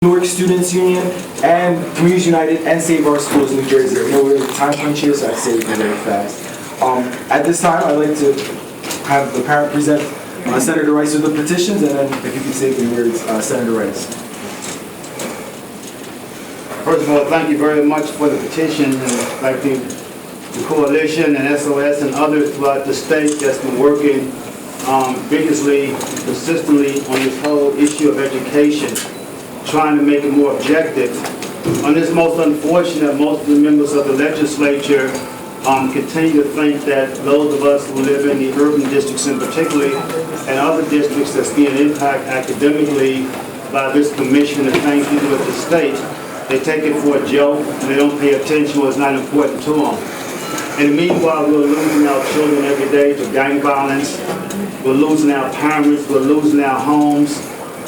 Newark Students Union and Communities United and Save Our Schools New Jersey. I know we're in time crunch here, so I say it very fast. At this time, I'd like to have the parent present Senator Rice with the petitions, and then if you could say the words, Senator Rice. First of all, thank you very much for the petition, and thank you the coalition and SOS and others throughout the state that's been working vigorously, consistently on this whole issue of education, trying to make it more objective. On this most unfortunate, most of the members of the legislature continue to think that those of us who live in the urban districts in particular and other districts that's being impacted academically by this commission and things to do with the state, they take it for a joke and they don't pay attention or it's not important to them. And meanwhile, we're losing our children every day to gang violence. We're losing our parents. We're losing our homes.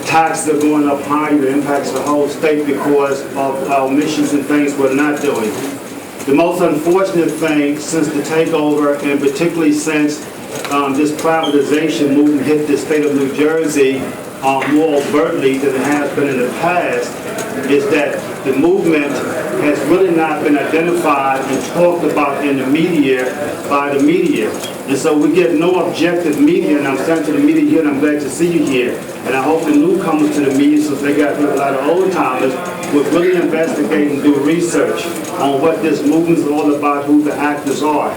Taxes are going up higher. It impacts the whole state because of our missions and things we're not doing. The most unfortunate thing since the takeover, and particularly since this privatization movement hit the state of New Jersey more overtly than it has been in the past, is that the movement has really not been identified and talked about in the media by the media. And so we get no objective media, and I'm saying to the media here, and I'm glad to see you here. And I hope the newcomers to the media, since they got a lot of old timers, will really investigate and do research on what this movement is all about, who the actors are.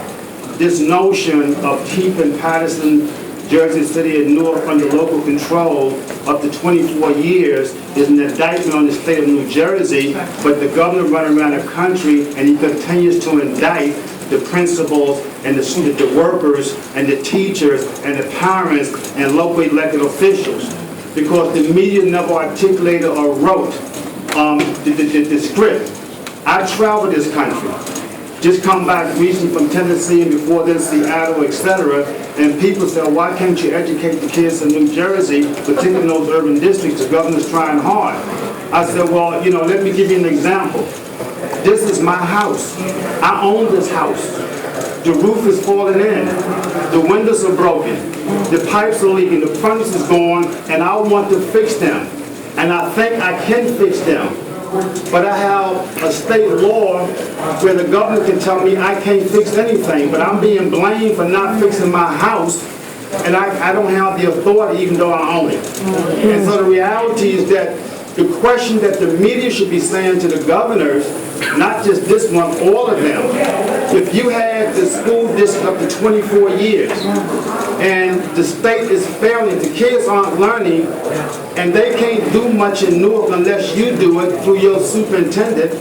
This notion of keeping Patterson, Jersey City, and Newark under local control up to 24 years is an indictment on the state of New Jersey, but the governor running around the country and he continues to indict the principals and the workers and the teachers and the parents and local elected officials, because the media never articulated or wrote the script. I traveled this country. Just come back recently from Tennessee and before then Seattle, etc. And people say, well, why can't you educate the kids in New Jersey, particularly in those urban districts? The governor's trying hard. I said, well, you know, let me give you an example. This is my house. I own this house. The roof is falling in. The windows are broken. The pipes are leaking. The furnace is gone, and I want to fix them. And I think I can fix them. But I have a state law where the governor can tell me I can't fix anything, but I'm being blamed for not fixing my house, and I don't have the authority even though I own it. And so the reality is that the question that the media should be saying to the governors, not just this one, all of them, if you had the school district up to 24 years and the state is failing, the kids aren't learning, and they can't do much in Newark unless you do it through your superintendent,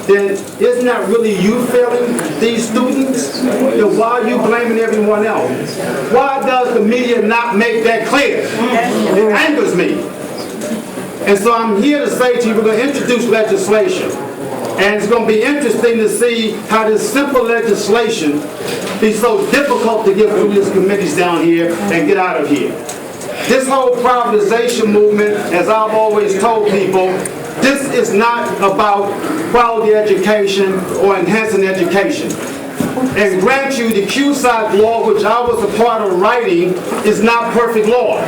then isn't that really you failing these students? Then why are you blaming everyone else? Why does the media not make that clear? It angers me. And so I'm here to say to you, we're going to introduce legislation. And it's going to be interesting to see how this simple legislation is so difficult to get through these committees down here and get out of here. This whole privatization movement, as I've always told people, this is not about quality education or enhancing education. And grant you, the QSAC law, which I was a part of writing, is not perfect law.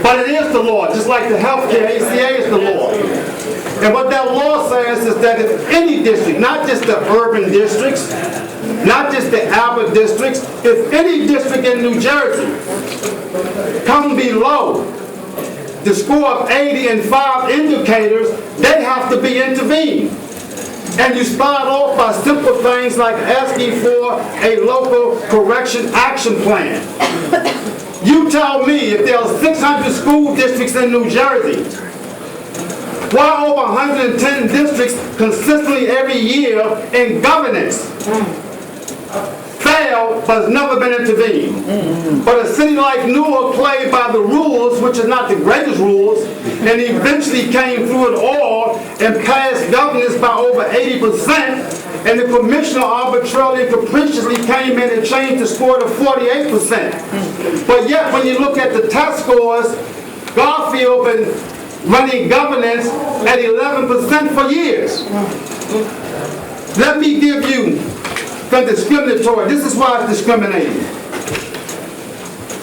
But it is the law, just like the healthcare ACA is the law. And what that law says is that if any district, not just the urban districts, not just the Albert districts, if any district in New Jersey come below the score of 80 and 5 indicators, they have to be intervened. And you start off by simple things like asking for a local correction action plan. You tell me, if there are 600 school districts in New Jersey, why over 110 districts consistently every year in governance failed but has never been intervened? But a city like Newark played by the rules, which are not the greatest rules, and eventually came through it all and passed governance by over 80%, and the commissioner arbitrarily and capriciously came in and changed the score to 48%. But yet when you look at the test scores, Garfield been running governance at 11% for years. Let me give you the discriminatory. This is why it's discriminating.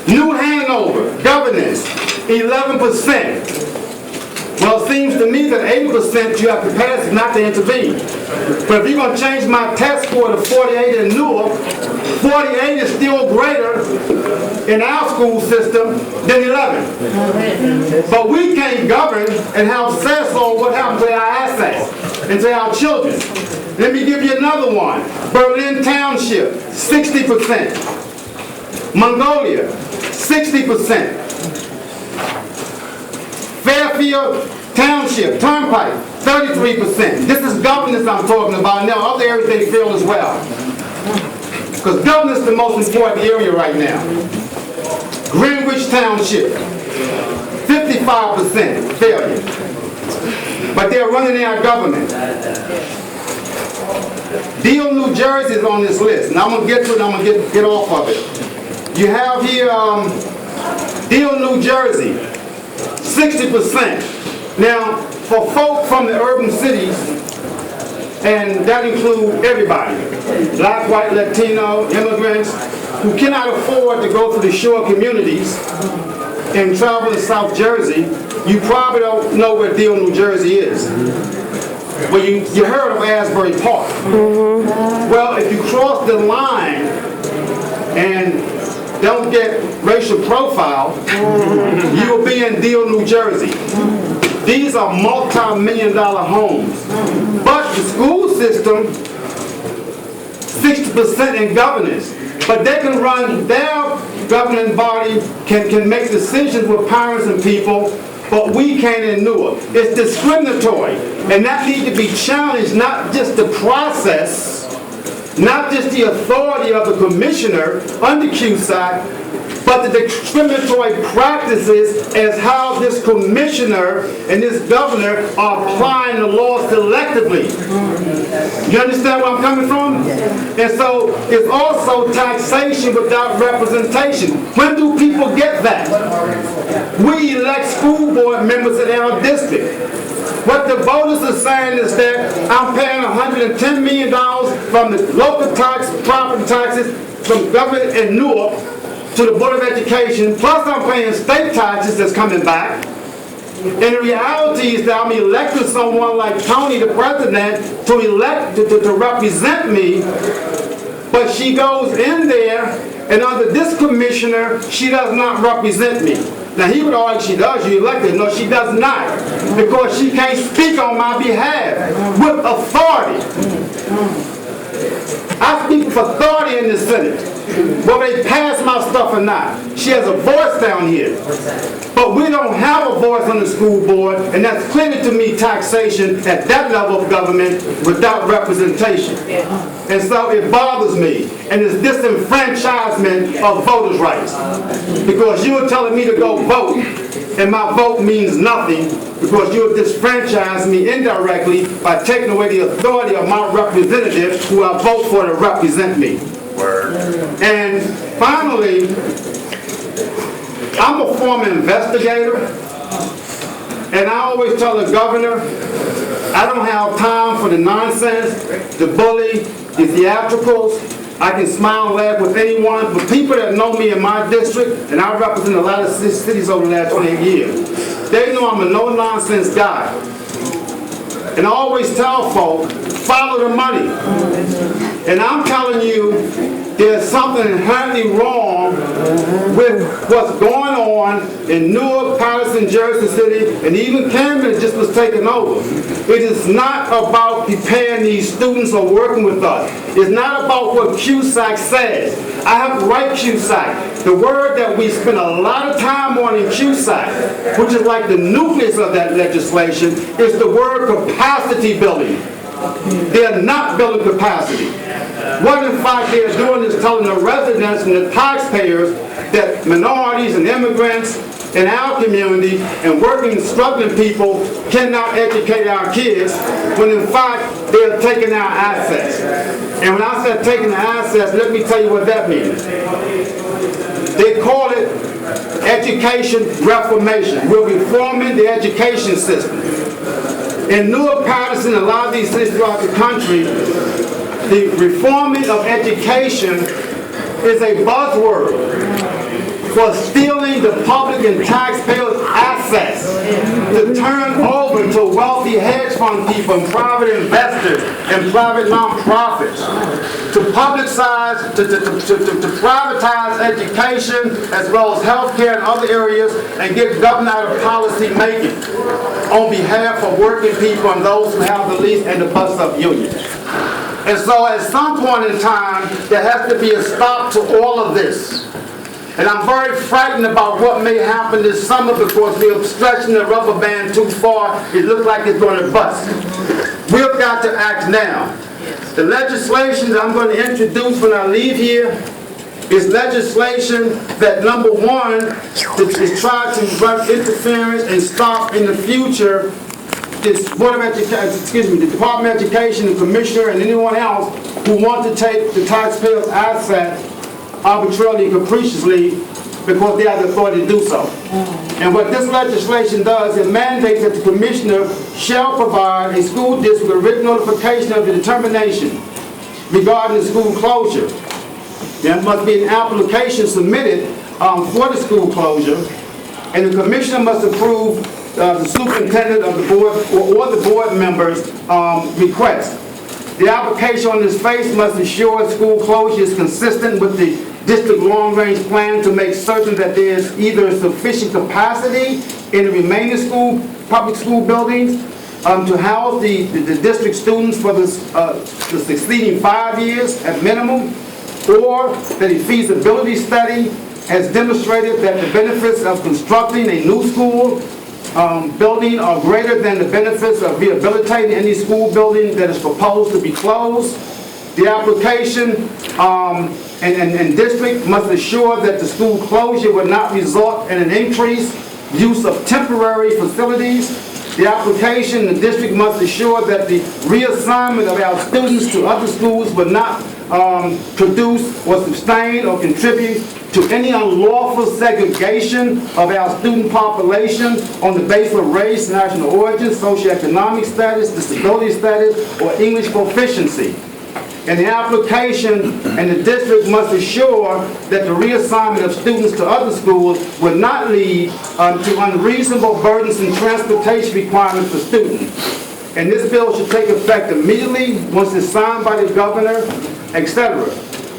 New Hanover, governance, 11%. Well, it seems to me that 80% you have to pass is not to intervene. But if you're going to change my test score to 48 in Newark, 48 is still greater in our school system than 11. But we can't govern and have say on what happens to our assets and to our children. Let me give you another one. Berlin Township, 60%. Mongolia, 60%. Fairfield Township, Turnpike, 33%. This is governance I'm talking about now. Other areas they fail as well. Because governance is the most important area right now. Greenwich Township, 55% failure. But they're running our government. Deal, New Jersey is on this list. Now I'm going to get to it, I'm going to get off of it. You have here Deal, New Jersey, 60%. Now, for folk from the urban cities, and that includes everybody, black, white, Latino, immigrants, who cannot afford to go to the shore communities and travel to South Jersey, you probably don't know where Deal, New Jersey is. Well, you heard of Asbury Park. Well, if you cross the line and don't get racial profile, you will be in Deal, New Jersey. These are multi-million-dollar homes. But the school system, 60% in governance. But they can run, their governing body can make decisions with parents and people, but we can't in Newark. It's discriminatory. And that needs to be challenged, not just the process, not just the authority of the commissioner under QSAC, but the discriminatory practices as how this commissioner and this governor are applying the law selectively. You understand where I'm coming from? And so it's also taxation without representation. When do people get that? We elect school board members in our district. What the voters are saying is that I'm paying $110 million from the local tax, property taxes, from government in Newark to the Board of Education, plus I'm paying state taxes that's coming back. And the reality is that I'm electing someone like Tony, the president, to represent me, but she goes in there, and under this commissioner, she does not represent me. Now he would argue she does, you elected. No, she does not. Because she can't speak on my behalf with authority. I speak with authority in the Senate, whether they pass my stuff or not. She has a voice down here. But we don't have a voice on the school board, and that's clearly to me taxation at that level of government without representation. And so it bothers me, and it's disenfranchisement of voters' rights. Because you're telling me to go vote, and my vote means nothing, because you'll disfranchise me indirectly by taking away the authority of my representative who I vote for to represent me. Word. And finally, I'm a former investigator, and I always tell the governor, I don't have time for the nonsense, the bully, the theatricals. I can smile and laugh with anyone, but people that know me in my district, and I represent a lot of cities over the last 28 years, they know I'm a no-nonsense guy. And I always tell folk, follow the money. And I'm telling you, there's something inherently wrong with what's going on in Newark, Patterson, Jersey City, and even Camden just was taken over. It is not about preparing these students or working with us. It's not about what QSAC says. I have to write QSAC. The word that we spend a lot of time on in QSAC, which is like the nucleus of that legislation, is the word capacity building. They're not building capacity. What in fact they're doing is telling the residents and the taxpayers that minorities and immigrants in our community and working and struggling people cannot educate our kids, when in fact they're taking our assets. And when I said taking the assets, let me tell you what that means. They call it education reformation. We're reforming the education system. In Newark, Patterson, and a lot of these cities throughout the country, the reforming of education is a buzzword. for stealing the public and taxpayers' assets to turn over to wealthy hedge fund people and private investors and private nonprofits, to publicize, to privatize education as well as healthcare and other areas and get government out of policy making on behalf of working people and those who have the least and the bust-up unions. And so at some point in time, there has to be a stop to all of this. And I'm very frightened about what may happen this summer because we're stretching the rubber band too far. It looks like it's going to bust. We've got to act now. The legislation that I'm going to introduce when I leave here is legislation that, number one, is trying to run interference and stop in the future this Board of Education, the Department of Education, the Commissioner, and anyone else who want to take the taxpayers' assets arbitrarily and capriciously because they have the authority to do so. And what this legislation does, it mandates that the Commissioner shall provide a school district with written notification of the determination regarding the school closure. There must be an application submitted for the school closure, and the Commissioner must approve the superintendent of the board or the board members' request. The application on its face must ensure school closure is consistent with the district long-range plan to make certain that there is either sufficient capacity in the remaining public school buildings to house the district students for the succeeding 5 years at minimum, or that a feasibility study has demonstrated that the benefits of constructing a new school building are greater than the benefits of rehabilitating any school building that is proposed to be closed. The application and district must ensure that the school closure will not result in an increased use of temporary facilities. The application, the district must ensure that the reassignment of our students to other schools will not produce or sustain or contribute to any unlawful segregation of our student population on the basis of race, national origin, socioeconomic status, disability status, or English proficiency. And the application and the district must ensure that the reassignment of students to other schools will not lead to unreasonable burdens and transportation requirements for students. And this bill should take effect immediately once it's signed by the governor, etc.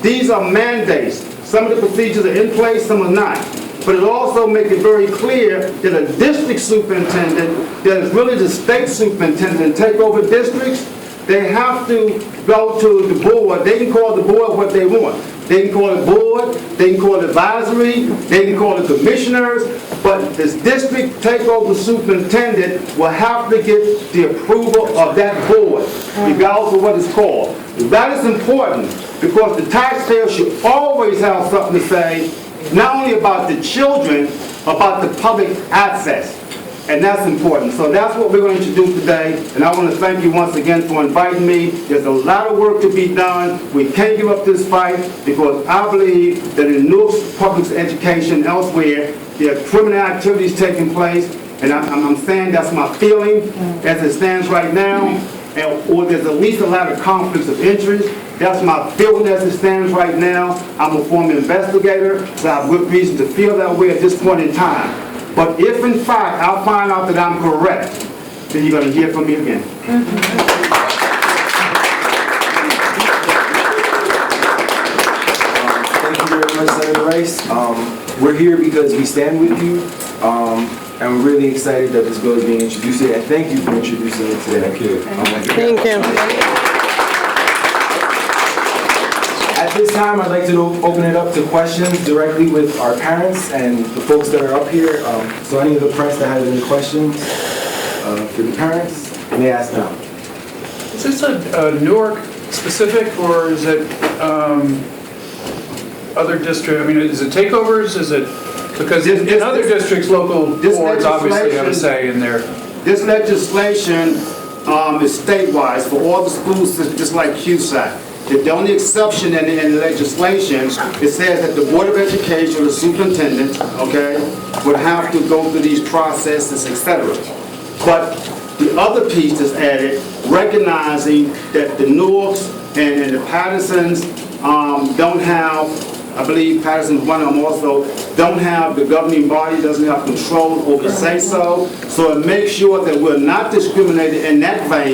These are mandates. Some of the procedures are in place, some are not. But it also makes it very clear that a district superintendent, that is really the state superintendent, take over districts. They have to go to the board. They can call the board what they want. They can call it board, they can call it advisory, they can call it commissioners, but this district takeover superintendent will have to get the approval of that board, regardless of what it's called. That is important because the taxpayer should always have something to say, not only about the children, about the public assets. And that's important. So that's what we're going to introduce today. And I want to thank you once again for inviting me. There's a lot of work to be done. We can't give up this fight because I believe that in Newark public education elsewhere, there are criminal activities taking place. And I'm saying that's my feeling as it stands right now. Or there's at least a lot of conflicts of interest. That's my feeling as it stands right now. I'm a former investigator, so I have good reason to feel that way at this point in time. But if, in fact, I'll find out that I'm correct, then you're going to hear from me again. Thank you very much, Senator Rice. We're here because we stand with you, and we're really excited that this bill is being introduced today. And thank you for introducing it today. Thank you. Thank you. At this time, I'd like to open it up to questions directly with our parents and the folks that are up here. So any of the press that has any questions for the parents, may ask now. Is this a Newark specific, or is it other district? I mean, is it takeovers? Is it because in other districts, local boards obviously have a say in there. This legislation is statewide for all the schools, just like CUSAC. The only exception in the legislation, it says that the Board of Education, or the superintendent, okay, would have to go through these processes, etc. But the other piece that's added, recognizing that the Newarks and the Pattersons don't have I believe Patterson is one of them also, don't have the governing body, doesn't have control over say-so. So it makes sure that we're not discriminated in that vein